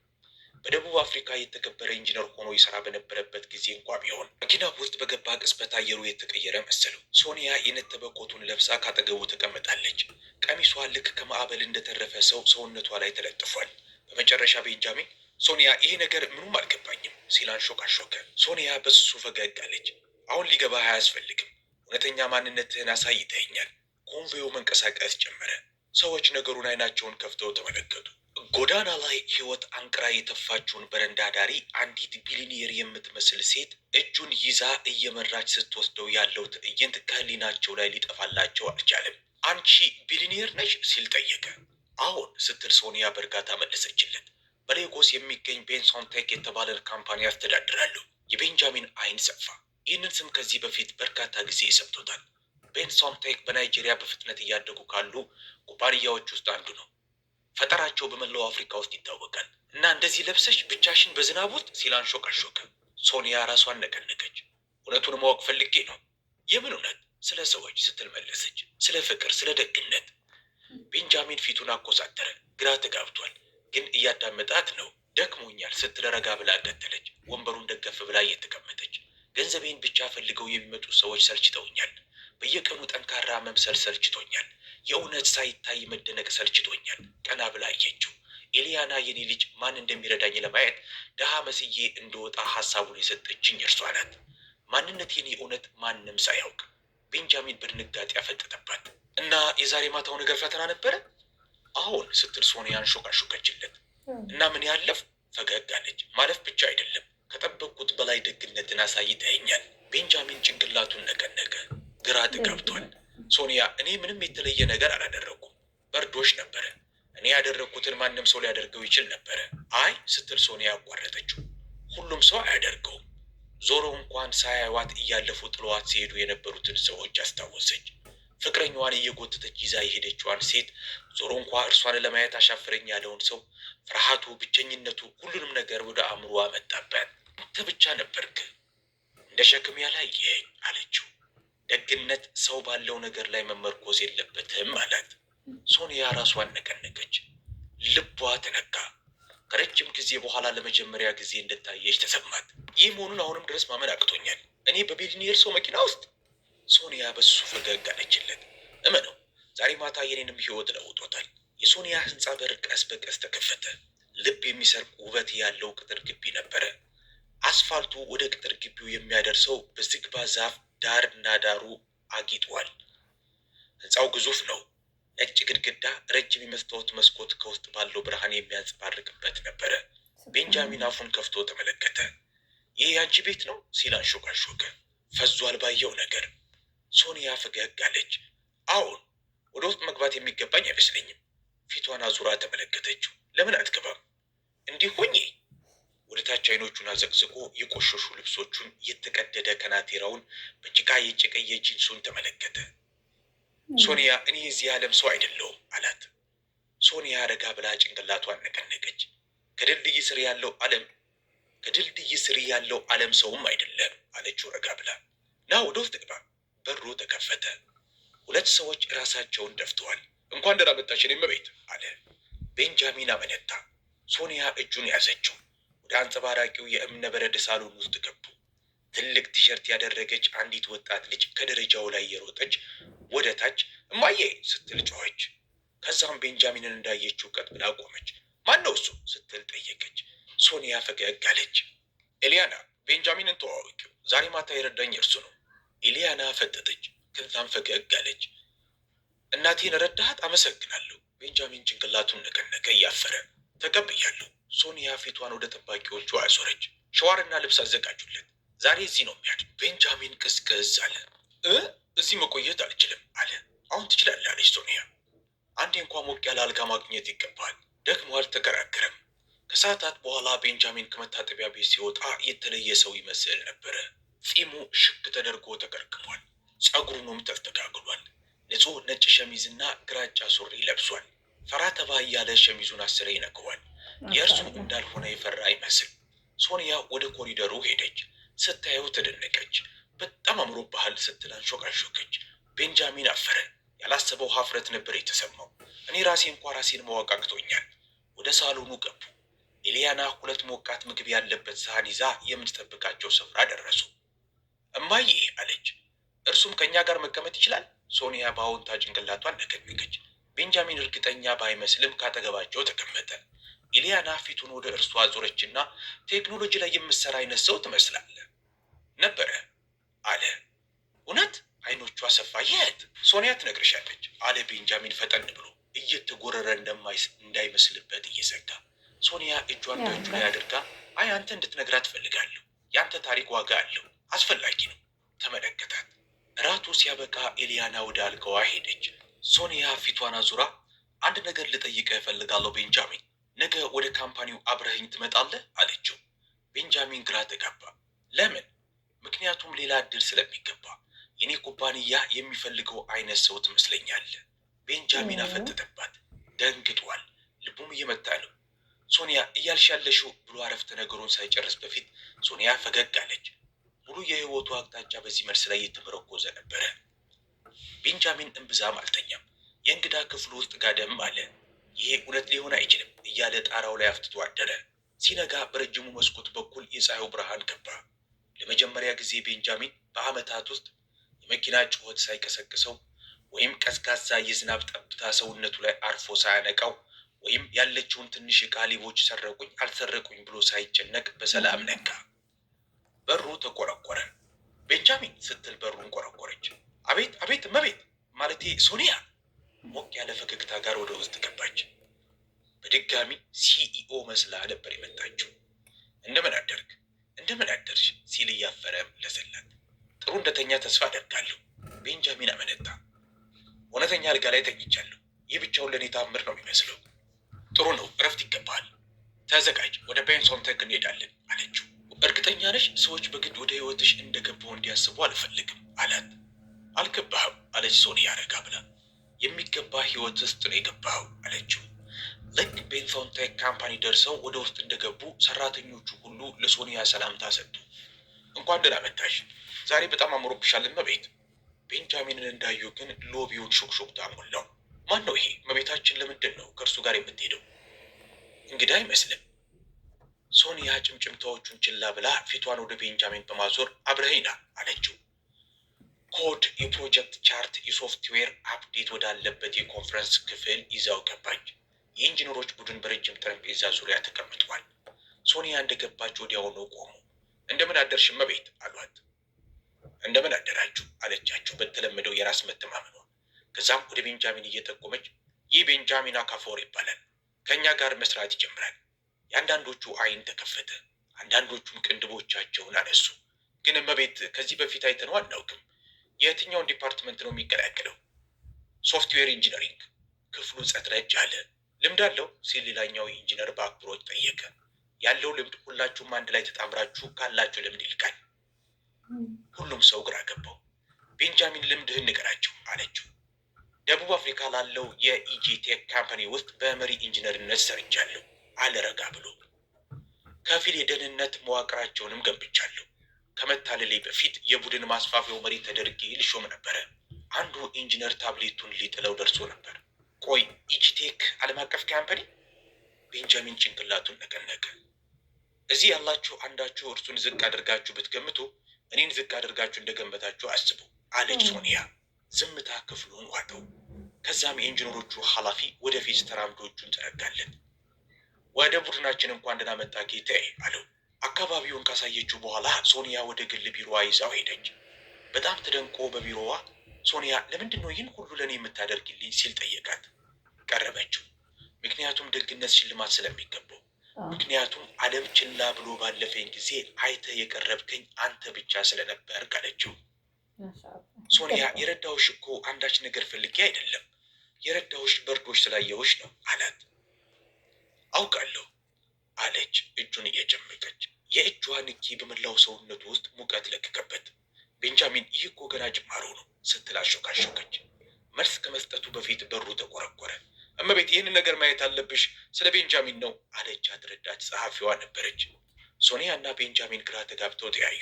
በደቡብ አፍሪካ የተከበረ ኢንጂነር ሆኖ ይሰራ በነበረበት ጊዜ እንኳ ቢሆን መኪና ውስጥ በገባ ቅጽበት አየሩ የተቀየረ መሰለው። ሶኒያ የነጠበ ኮቱን ለብሳ ካጠገቡ ተቀምጣለች። ቀሚሷ ልክ ከማዕበል እንደተረፈ ሰው ሰውነቷ ላይ ተለጥፏል። በመጨረሻ ቤንጃሚን ሶኒያ ይሄ ነገር ምኑም አልገባኝም ሲል አንሾካሾከ። ሶኒያ በስሱ ፈገግ አለች። አሁን ሊገባህ አያስፈልግም። እውነተኛ ማንነትህን አሳይተኸኛል። ኮንቮዩ መንቀሳቀስ ጀመረ። ሰዎች ነገሩን አይናቸውን ከፍተው ተመለከቱ። ጎዳና ላይ ህይወት አንቅራ የተፋችውን በረንዳ ዳሪ አንዲት ቢሊኒየር የምትመስል ሴት እጁን ይዛ እየመራች ስትወስደው ያለው ትዕይንት ከህሊናቸው ላይ ሊጠፋላቸው አልቻለም። አንቺ ቢሊኒየር ነሽ ሲል ጠየቀ። አዎን ስትል ሶኒያ በእርጋታ መለሰችለት። በሌጎስ የሚገኝ ቤንሶን ቴክ የተባለን ካምፓኒ ያስተዳድራሉ። የቤንጃሚን አይን ሰፋ። ይህንን ስም ከዚህ በፊት በርካታ ጊዜ ሰምቶታል። ቤንሶን ቴክ በናይጄሪያ በፍጥነት እያደጉ ካሉ ኩባንያዎች ውስጥ አንዱ ነው። ፈጠራቸው በመላው አፍሪካ ውስጥ ይታወቃል። እና እንደዚህ ለብሰሽ ብቻሽን በዝናብ ውስጥ ሲል አንሾካሾከ። ሶኒያ ራሷን ነቀነቀች። እውነቱን ማወቅ ፈልጌ ነው። የምን እውነት? ስለ ሰዎች ስትል መለሰች። ስለ ፍቅር፣ ስለ ደግነት። ቤንጃሚን ፊቱን አኮሳተረ። ግራ ተጋብቷል፣ ግን እያዳመጣት ነው። ደክሞኛል ስትል ረጋ ብላ ቀጠለች። ወንበሩን ደገፍ ብላ እየተቀመጠች። ገንዘቤን ብቻ ፈልገው የሚመጡ ሰዎች ሰልችተውኛል። በየቀኑ ጠንካራ መምሰል ሰልችቶኛል። የእውነት ሳይታይ መደነቅ ሰልችቶኛል። ቀና ብላ አየችው። ኤሊያና የኔ ልጅ ማን እንደሚረዳኝ ለማየት ደሃ መስዬ እንደወጣ ሀሳቡን የሰጠችኝ እርሷ ናት። ማንነቴን የእውነት ማንም ሳያውቅ። ቤንጃሚን በድንጋጤ ያፈጠጠባት። እና የዛሬ ማታው ነገር ፈተና ነበረ? አሁን ስትል ሶኒያ አንሾካሾከችለት። እና ምን ያለፍ? ፈገግ አለች። ማለፍ ብቻ አይደለም፣ ከጠበቅኩት በላይ ደግነትን አሳይተኸኛል። ቤንጃሚን ጭንቅላቱን ነቀነቀ። ግራ ተጋብቷል። ሶኒያ እኔ ምንም የተለየ ነገር አላደረኩም። በርዶሽ ነበረ። እኔ ያደረግኩትን ማንም ሰው ሊያደርገው ይችል ነበረ። አይ ስትል ሶኒያ አቋረጠችው። ሁሉም ሰው አያደርገውም። ዞሮ እንኳን ሳያዩዋት እያለፉ ጥለዋት ሲሄዱ የነበሩትን ሰዎች አስታወሰች። ፍቅረኛዋን እየጎተተች ይዛ የሄደችዋን ሴት፣ ዞሮ እንኳ እርሷን ለማየት አሻፈረኝ ያለውን ሰው፣ ፍርሃቱ፣ ብቸኝነቱ፣ ሁሉንም ነገር ወደ አእምሮ አመጣበት። አንተ ብቻ ነበርክ እንደ ሸክም ያላየኸኝ አለችው። ደግነት ሰው ባለው ነገር ላይ መመርኮዝ የለበትም አላት። ሶኒያ ራሷን ነቀነቀች። ልቧ ተነካ። ከረጅም ጊዜ በኋላ ለመጀመሪያ ጊዜ እንደታየች ተሰማት። ይህ መሆኑን አሁንም ድረስ ማመን አቅቶኛል። እኔ በቢሊኒየር ሰው መኪና ውስጥ? ሶኒያ በሱ ፈገግ አለችለት። እመነው፣ ዛሬ ማታ የኔንም ህይወት ለውጦታል። የሶኒያ ህንፃ በር ቀስ በቀስ ተከፈተ። ልብ የሚሰርቅ ውበት ያለው ቅጥር ግቢ ነበረ። አስፋልቱ ወደ ቅጥር ግቢው የሚያደርሰው በዝግባ ዛፍ ዳርና ዳሩ አጊጧል። ሕንፃው ግዙፍ ነው። ነጭ ግድግዳ፣ ረጅም የመስታወት መስኮት ከውስጥ ባለው ብርሃን የሚያንጸባርቅበት ነበረ። ቤንጃሚን አፉን ከፍቶ ተመለከተ። ይህ ያንቺ ቤት ነው ሲል አንሾካሾከ። ፈዟል ባየው ነገር። ሶኒያ ፈገግ አለች። አዎን፣ ወደ ውስጥ መግባት የሚገባኝ አይመስለኝም። ፊቷን አዙራ ተመለከተችው። ለምን አትገባም? እንዲህ ሆኜ ወደ ታች አይኖቹን አዘቅዝቆ የቆሸሹ ልብሶቹን፣ የተቀደደ ከናቴራውን፣ በጭቃ የጨቀየ ጂንሱን ተመለከተ። ሶኒያ፣ እኔ የዚህ ዓለም ሰው አይደለሁም አላት። ሶኒያ ረጋ ብላ ጭንቅላቷን ነቀነቀች። ከድልድይ ስር ያለው ዓለም ሰውም አይደለም አለችው ረጋ ብላ። ና ወደ ውስጥ ግባ። በሩ ተከፈተ። ሁለት ሰዎች ራሳቸውን ደፍተዋል። እንኳን ደህና መጣሽ የኔ እመቤት አለ። ቤንጃሚን አመነታ። ሶኒያ እጁን ያዘችው። ወደ አንጸባራቂው የእብነ በረድ ሳሎን ውስጥ ገቡ። ትልቅ ቲሸርት ያደረገች አንዲት ወጣት ልጅ ከደረጃው ላይ የሮጠች ወደ ታች እማዬ ስትል ጮኸች። ከዛም ቤንጃሚንን እንዳየችው ቀጥ ብላ ቆመች። ማን ነው እሱ ስትል ጠየቀች። ሶኒያ ፈገግ አለች። ኤሊያና፣ ቤንጃሚንን ተዋወቂው፣ ዛሬ ማታ የረዳኝ እርሱ ነው። ኤሊያና ፈጠጠች። ከዛም ፈገግ አለች። እናቴን ረዳሃት? አመሰግናለሁ። ቤንጃሚን ጭንቅላቱን ነቀነቀ እያፈረ። ተቀብያለሁ። ሶኒያ ፊቷን ወደ ጠባቂዎቹ አዞረች። ሸዋርና ልብስ አዘጋጁለት፣ ዛሬ እዚህ ነው የሚያድር። ቤንጃሚን ቅዝቅዝ አለ። እዚህ መቆየት አልችልም አለ። አሁን ትችላለህ አለች ሶኒያ። አንዴ እንኳ ሞቅ ያለ አልጋ ማግኘት ይገባል። ደግሞ አልተከራከረም። ከሰዓታት በኋላ ቤንጃሚን ከመታጠቢያ ቤት ሲወጣ የተለየ ሰው ይመስል ነበረ። ጺሙ ሽክ ተደርጎ ተቀርቅሟል። ጸጉሩንም ተስተካክሏል። ንጹህ ነጭ ሸሚዝና ግራጫ ሱሪ ለብሷል። ፈራ ተባ እያለ ሸሚዙን አስሬ ይነክዋል። የእርሱ እንዳልሆነ የፈራ ይመስል። ሶኒያ ወደ ኮሪደሩ ሄደች። ስታየው ተደነቀች። በጣም አምሮብሃል ስትል አንሾካሾከች። ቤንጃሚን አፈረ። ያላሰበው ሀፍረት ነበር የተሰማው። እኔ ራሴ እንኳ ራሴን ማወቅ አቅቶኛል። ወደ ሳሎኑ ገቡ። ኤሊያና ሁለት ሞቃት ምግብ ያለበት ሳህን ይዛ የምትጠብቃቸው ስፍራ ደረሱ። እማዬ አለች። እርሱም ከእኛ ጋር መቀመጥ ይችላል? ሶኒያ በአዎንታ ጭንቅላቷን ነቀነቀች። ቤንጃሚን እርግጠኛ ባይመስልም ካጠገባቸው ተቀመጠ። ኤሊያና ፊቱን ወደ እርሷ አዞረችና ቴክኖሎጂ ላይ የምትሰራ አይነት ሰው ትመስላለህ ነበረ አለ። እውነት? አይኖቿ ሰፋ። የት? ሶኒያ ትነግርሻለች አለ ቤንጃሚን ፈጠን ብሎ እየተጎረረ እንዳይመስልበት እየዘጋ። ሶኒያ እጇን በእጁ ላይ አድርጋ አይ አንተ እንድትነግራት ትፈልጋለሁ። ያንተ ታሪክ ዋጋ አለው፣ አስፈላጊ ነው። ተመለከታት። እራቱ ሲያበቃ ኤሊያና ወደ አልጋዋ ሄደች። ሶኒያ ፊቷን አዙራ አንድ ነገር ልጠይቅህ እፈልጋለሁ ቤንጃሚን፣ ነገ ወደ ካምፓኒው አብረኸኝ ትመጣለህ አለችው። ቤንጃሚን ግራ ተጋባ። ለምን? ምክንያቱም ሌላ እድል ስለሚገባ። የኔ ኩባንያ የሚፈልገው አይነት ሰው ትመስለኛለህ። ቤንጃሚን አፈጠጠባት። ደንግጧል። ልቡም እየመታ ነው። ሶኒያ እያልሽ ያለሽው ብሎ አረፍተ ነገሩን ሳይጨርስ በፊት ሶኒያ ፈገግ አለች። ሙሉ የህይወቱ አቅጣጫ በዚህ መልስ ላይ የተመረኮዘ ነበረ። ቤንጃሚን እምብዛም አልተኛም። የእንግዳ ክፍሉ ውስጥ ጋደም አለ። ይሄ እውነት ሊሆን አይችልም እያለ ጣራው ላይ አፍትቶ አደረ። ሲነጋ በረጅሙ መስኮት በኩል የፀሐዩ ብርሃን ገባ። ለመጀመሪያ ጊዜ ቤንጃሚን በዓመታት ውስጥ የመኪና ጩኸት ሳይቀሰቅሰው ወይም ቀዝቃዛ የዝናብ ጠብታ ሰውነቱ ላይ አርፎ ሳያነቃው ወይም ያለችውን ትንሽ ዕቃ ሌቦች ሰረቁኝ አልሰረቁኝ ብሎ ሳይጨነቅ በሰላም ነቃ። በሩ ተቆረቆረ። ቤንጃሚን ስትል በሩን ቆረቆረች። አቤት አቤት እመቤት፣ ማለቴ ሶኒያ። ሞቅ ያለ ፈገግታ ጋር ወደ ውስጥ ገባች። በድጋሚ ሲኢኦ መስላ ነበር የመጣችው። እንደምን አደርግ፣ እንደምን አደርሽ ሲል እያፈረ መለሰላት። ጥሩ እንደተኛ ተስፋ አደርጋለሁ። ቤንጃሚን አመነታ። እውነተኛ አልጋ ላይ ተኝቻለሁ። ይህ ብቻውን ለእኔ ታምር ነው የሚመስለው። ጥሩ ነው፣ እረፍት ይገባል። ተዘጋጅ፣ ወደ ቤንሶንተግ እንሄዳለን አለችው። እርግጠኛ ነሽ ሰዎች በግድ ወደ ህይወትሽ እንደገባው እንዲያስቡ አልፈልግም አላት። አልገባህም አለች ሶኒያ ረጋ ብላ። የሚገባ ህይወት ውስጥ ነው የገባኸው አለችው። ልክ ቤንሶንተግ ካምፓኒ ደርሰው ወደ ውስጥ እንደገቡ ሰራተኞቹ ሁሉ ለሶኒያ ሰላምታ ሰጡ። እንኳን ደህና መጣሽ፣ ዛሬ በጣም አምሮብሻል እመቤት። ቤንጃሚንን እንዳዩ ግን ሎቢውን ሹክሹክታ ሞላው። ማን ነው ይሄ? እመቤታችን ለምንድን ነው ከእርሱ ጋር የምትሄደው? እንግዳ አይመስልም። ሶኒያ ጭምጭምታዎቹን ችላ ብላ ፊቷን ወደ ቤንጃሚን በማዞር አብረኸኝ ና አለችው። ኮድ፣ የፕሮጀክት ቻርት፣ የሶፍትዌር አፕዴት ወዳለበት የኮንፈረንስ ክፍል ይዛው ገባች። የኢንጂነሮች ቡድን በረጅም ጠረጴዛ ዙሪያ ተቀምጧል። ሶኒያ እንደገባች ወዲያውኑ ቆሙ። እንደምን አደርሽ እመቤት አሏት። እንደምን አደራችሁ አለቻቸው በተለመደው የራስ መተማመኗ። ከዛም ወደ ቤንጃሚን እየጠቆመች ይህ ቤንጃሚን አካፎር ይባላል፣ ከእኛ ጋር መስራት ይጀምራል። የአንዳንዶቹ አይን ተከፈተ፣ አንዳንዶቹም ቅንድቦቻቸውን አነሱ። ግን እመቤት ከዚህ በፊት አይተነው አናውቅም። የትኛውን ዲፓርትመንት ነው የሚቀላቀለው? ሶፍትዌር ኢንጂነሪንግ። ክፍሉ ጸጥ ረጭ አለ። ልምድ አለው ሲል ሌላኛው ኢንጂነር በአክብሮት ጠየቀ። ያለው ልምድ ሁላችሁም አንድ ላይ ተጣምራችሁ ካላችሁ ልምድ ይልቃል። ሁሉም ሰው ግራ ገባው። ቤንጃሚን ልምድህን ንገራቸው አለችው። ደቡብ አፍሪካ ላለው የኢጂቴክ ካምፓኒ ውስጥ በመሪ ኢንጂነርነት ሰርቻለሁ አለ ረጋ ብሎ። ከፊል የደህንነት መዋቅራቸውንም ገንብቻለሁ። ከመታለሌ በፊት የቡድን ማስፋፊያው መሪ ተደርጌ ልሾም ነበረ። አንዱ ኢንጂነር ታብሌቱን ሊጥለው ደርሶ ነበር። ቆይ ኢጂቴክ ዓለም አቀፍ ካምፓኒ? ቤንጃሚን ጭንቅላቱን ነቀነቀ። እዚህ ያላችሁ አንዳችሁ እርሱን ዝቅ አድርጋችሁ ብትገምቱ እኔን ዝቅ አድርጋችሁ እንደገመታችሁ አስቡ አለች ሶኒያ። ዝምታ ክፍሉን ዋጠው። ከዛም የኢንጂነሮቹ ኃላፊ ወደፊት ተራምዶ እጁን ዘረጋለን። ወደ ቡድናችን እንኳን ደህና መጣ ጌታዬ አለው። አካባቢውን ካሳየችው በኋላ ሶኒያ ወደ ግል ቢሮዋ ይዛው ሄደች። በጣም ተደንቆ በቢሮዋ ሶኒያ ለምንድን ነው ይህን ሁሉ ለእኔ የምታደርግልኝ ሲል ጠየቃት። ቀረበችው። ምክንያቱም ደግነት ሽልማት ስለሚገባው፣ ምክንያቱም ዓለም ችላ ብሎ ባለፈኝ ጊዜ አይተ የቀረብከኝ አንተ ብቻ ስለነበር አለችው። ሶኒያ የረዳውሽ እኮ አንዳች ነገር ፈልጌ አይደለም፣ የረዳውሽ በርዶሽ ስላየውሽ ነው አላት። አውቃለሁ አለች እጁን እየጨመቀች። የእጇ ንኪ በመላው ሰውነቱ ውስጥ ሙቀት ለቀቀበት። ቤንጃሚን ይህ እኮ ገና ጅማሮ ነው ስትል አሾካሾከች። መልስ ከመስጠቱ በፊት በሩ ተቆረቆረ። እመቤት ይህንን ነገር ማየት አለብሽ፣ ስለ ቤንጃሚን ነው አለቻት። ረዳት ጸሐፊዋ ነበረች። ሶኒያ እና ቤንጃሚን ግራ ተጋብተው ተያዩ።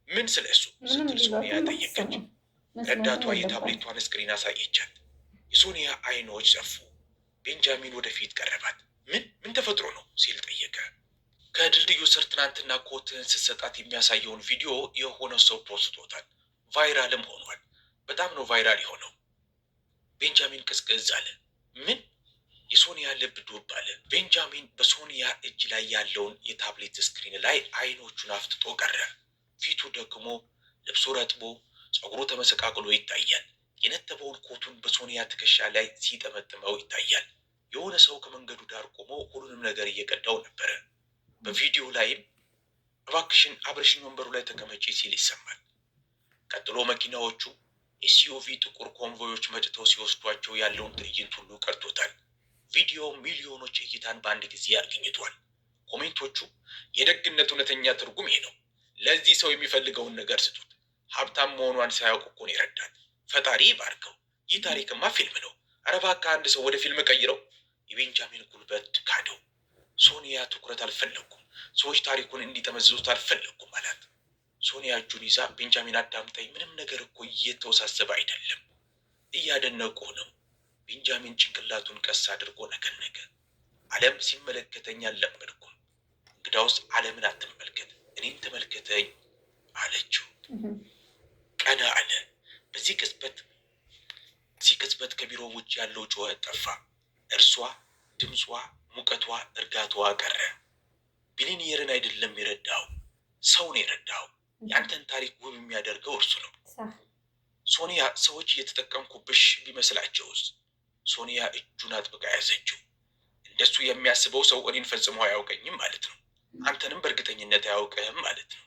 ምን ስለ እሱ ስትል ሶኒያ ጠየቀች። ረዳቷ የታብሌቷን ስክሪን አሳየቻት። የሶኒያ አይኖች ሰፉ። ቤንጃሚን ወደፊት ቀረባት። ምን ተፈጥሮ ነው ሲል ጠየቀ። ከድልድዩ ስር ትናንትና ኮትህን ስትሰጣት የሚያሳየውን ቪዲዮ የሆነ ሰው ፖስቶታል። ቫይራልም ሆኗል። በጣም ነው ቫይራል የሆነው። ቤንጃሚን ቅዝቅዝ አለ። ምን? የሶኒያ ልብ ዱብ አለ። ቤንጃሚን በሶኒያ እጅ ላይ ያለውን የታብሌት ስክሪን ላይ አይኖቹን አፍጥጦ ቀረ። ፊቱ ደግሞ ልብሱ ረጥቦ ፀጉሩ ተመሰቃቅሎ ይታያል። የነጠበውን ኮቱን በሶኒያ ትከሻ ላይ ሲጠመጥመው ይታያል። የሆነ ሰው ከመንገዱ ዳር ቆሞ ሁሉንም ነገር እየቀዳው ነበረ። በቪዲዮ ላይም እባክሽን አብረሽኝ ወንበሩ ላይ ተቀመጪ ሲል ይሰማል። ቀጥሎ መኪናዎቹ ኤስዩቪ ጥቁር ኮንቮዮች መጥተው ሲወስዷቸው ያለውን ትዕይንት ሁሉ ቀርቶታል። ቪዲዮ ሚሊዮኖች እይታን በአንድ ጊዜ አግኝቷል። ኮሜንቶቹ የደግነት እውነተኛ ትርጉም ይሄ ነው፣ ለዚህ ሰው የሚፈልገውን ነገር ስጡት፣ ሀብታም መሆኗን ሳያውቅ እኮ ነው ይረዳል፣ ፈጣሪ ይባርከው፣ ይህ ታሪክማ ፊልም ነው፣ ኧረ እባክህ አንድ ሰው ወደ ፊልም ቀይረው። የቤንጃሚን ጉልበት ካደው። ሶኒያ ትኩረት አልፈለኩም፣ ሰዎች ታሪኩን እንዲጠመዝዙት አልፈለኩም አላት። ሶኒያ እጁን ይዛ ቤንጃሚን አዳምጠኝ፣ ምንም ነገር እኮ እየተወሳሰበ አይደለም፣ እያደነቁህ ነው። ቤንጃሚን ጭንቅላቱን ቀስ አድርጎ ነቀነቀ። ዓለም ሲመለከተኝ አልለመድኩም፣ እንግዳውስ ዓለምን አትመልከት፣ እኔን ተመልከተኝ አለችው። ቀና አለ። በዚህ ቅጽበት ከቢሮ ውጭ ያለው ጩኸት ጠፋ። እርሷ፣ ድምጿ፣ ሙቀቷ፣ እርጋታዋ ቀረ። ቢሊኒየርን አይደለም የረዳው፣ ሰውን የረዳው። ያንተን ታሪክ ውብ የሚያደርገው እርሱ ነው። ሶኒያ ሰዎች እየተጠቀምኩብሽ ቢመስላቸውስ? ሶኒያ እጁን አጥብቃ ያዘችው። እንደሱ የሚያስበው ሰው እኔን ፈጽሞ አያውቀኝም ማለት ነው። አንተንም በእርግጠኝነት አያውቅህም ማለት ነው።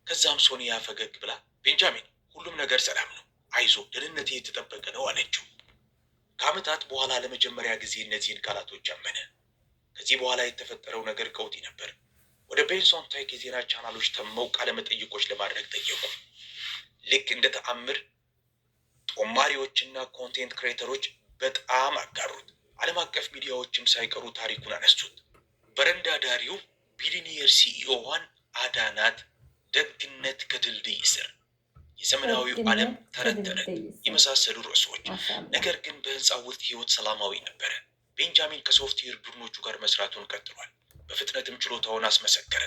ከዛም ሶኒያ ፈገግ ብላ ቤንጃሚን፣ ሁሉም ነገር ሰላም ነው፣ አይዞ፣ ደህንነቴ የተጠበቀ ነው አለችው። ከዓመታት በኋላ ለመጀመሪያ ጊዜ እነዚህን ቃላቶች አመነ። ከዚህ በኋላ የተፈጠረው ነገር ቀውጢ ነበር። ወደ ቤንሶን ታይክ የዜና ቻናሎች ተመው ቃለመጠይቆች ለማድረግ ጠየቁ። ልክ እንደ ተአምር ጦማሪዎችና ኮንቴንት ክሬተሮች በጣም አጋሩት። ዓለም አቀፍ ሚዲያዎችም ሳይቀሩ ታሪኩን አነሱት። በረንዳ ዳሪው ቢሊኒየር ሲኢኦዋን አዳናት፣ ደግነት ከድልድይ ስር፣ የዘመናዊው ዓለም ተረት የመሳሰሉ ርዕሶች። ነገር ግን በህንፃው ውስጥ ህይወት ሰላማዊ ነበረ። ቤንጃሚን ከሶፍትዌር ቡድኖቹ ጋር መስራቱን ቀጥሏል። በፍጥነትም ችሎታውን አስመሰከረ።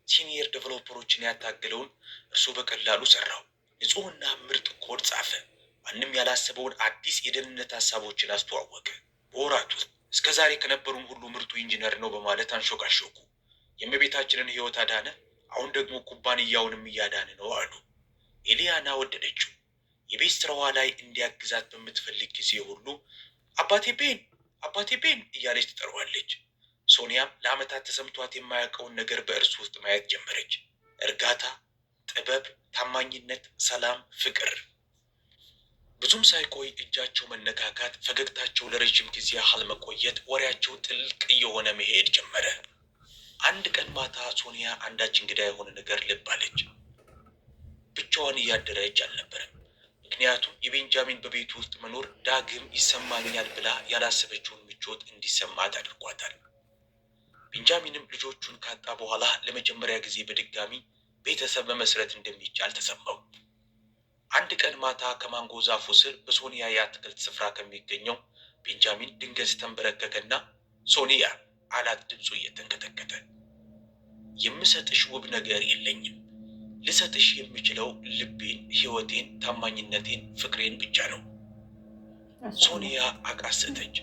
ሲኒየር ዴቨሎፐሮችን ያታገለውን እርሱ በቀላሉ ሰራው። ንጹህና ምርጥ ኮድ ጻፈ። ማንም ያላሰበውን አዲስ የደህንነት ሀሳቦችን አስተዋወቀ። በወራት ውስጥ እስከ ዛሬ ከነበሩን ሁሉ ምርጡ ኢንጂነር ነው በማለት አንሾካሾኩ። የእመቤታችንን ህይወት አዳነ፣ አሁን ደግሞ ኩባንያውንም እያዳነ ነው አሉ። ኤሊያና ወደደችው። የቤት ስራዋ ላይ እንዲያግዛት በምትፈልግ ጊዜ ሁሉ አባቴ ቤን፣ አባቴ ቤን እያለች ትጠራዋለች። ሶኒያም ለዓመታት ተሰምቷት የማያውቀውን ነገር በእርሱ ውስጥ ማየት ጀመረች። እርጋታ፣ ጥበብ፣ ታማኝነት፣ ሰላም፣ ፍቅር። ብዙም ሳይቆይ እጃቸው መነካካት፣ ፈገግታቸው ለረጅም ጊዜ ያህል መቆየት፣ ወሬያቸው ጥልቅ እየሆነ መሄድ ጀመረ። አንድ ቀን ማታ ሶኒያ አንዳች እንግዳ የሆነ ነገር ልብ አለች። ብቻዋን እያደረች አልነበረም። ምክንያቱም የቤንጃሚን በቤቱ ውስጥ መኖር ዳግም ይሰማኛል ብላ ያላሰበችውን ምቾት እንዲሰማት አድርጓታል። ቤንጃሚንም ልጆቹን ካጣ በኋላ ለመጀመሪያ ጊዜ በድጋሚ ቤተሰብ መመስረት እንደሚቻል ተሰማው። አንድ ቀን ማታ ከማንጎ ዛፉ ስር በሶኒያ የአትክልት ስፍራ ከሚገኘው ቤንጃሚን ድንገት ተንበረከከና ሶኒያ አላት፣ ድምፁ እየተንቀጠቀጠ። የምሰጥሽ ውብ ነገር የለኝም። ልሰጥሽ የምችለው ልቤን፣ ሕይወቴን፣ ታማኝነቴን፣ ፍቅሬን ብቻ ነው። ሶኒያ አቃሰተች።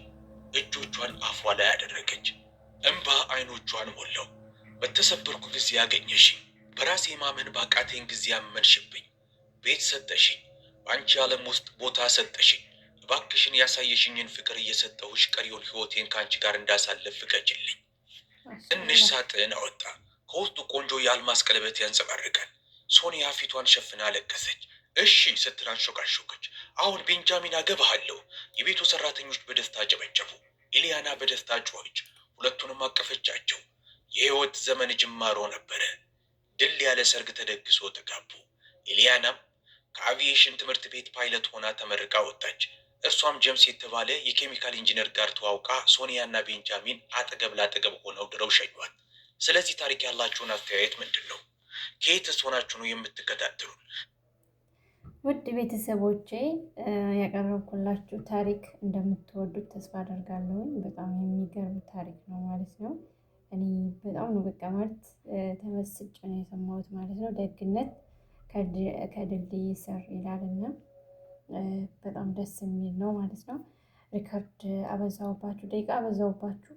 እጆቿን አፏ ላይ አደረገች። እንባ አይኖቿን ሞላው። በተሰበርኩ ጊዜ ያገኘሽኝ፣ በራሴ ማመን ባቃቴን ጊዜ ያመንሽብኝ፣ ቤት ሰጠሽኝ፣ በአንቺ ዓለም ውስጥ ቦታ ሰጠሽኝ። እባክሽን ያሳየሽኝን ፍቅር እየሰጠሁሽ ቀሪውን ሕይወቴን ከአንቺ ጋር እንዳሳለፍ ፍቀጅልኝ። ትንሽ ሳጥን አወጣ። ከውስጡ ቆንጆ የአልማዝ ቀለበት ያንጸባርቃል። ሶኒያ ፊቷን ሸፍና አለቀሰች። እሺ ስትል አንሾካሾከች። አሁን ቤንጃሚን አገባሃለሁ። የቤቱ ሰራተኞች በደስታ ጨበጨቡ። ኢሊያና በደስታ ጮኸች። ሁለቱንም አቀፈቻቸው። የህይወት ዘመን ጅማሮ ነበረ። ድል ያለ ሰርግ ተደግሶ ተጋቡ። ኢሊያናም ከአቪዬሽን ትምህርት ቤት ፓይለት ሆና ተመርቃ ወጣች። እርሷም ጀምስ የተባለ የኬሚካል ኢንጂነር ጋር ተዋውቃ ሶኒያና ቤንጃሚን አጠገብ ላጠገብ ሆነው ድረው ሸኟት። ስለዚህ ታሪክ ያላችሁን አስተያየት ምንድን ነው? ከየትስ ሆናችሁ ነው የምትከታተሉን? ውድ ቤተሰቦቼ ያቀረብኩላችሁ ታሪክ እንደምትወዱት ተስፋ አደርጋለሁ። በጣም የሚገርም ታሪክ ነው ማለት ነው። እኔ በጣም ነው በቃ ማለት ተመስጬ ነው የሰማሁት ማለት ነው። ደግነት ከድልድይ ስር ይላልና በጣም ደስ የሚል ነው ማለት ነው። ሪከርድ አበዛውባችሁ፣ ደቂቃ አበዛውባችሁ።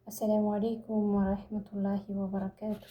አሰላሙ አሌይኩም ወረህመቱላሂ ወበረካቱ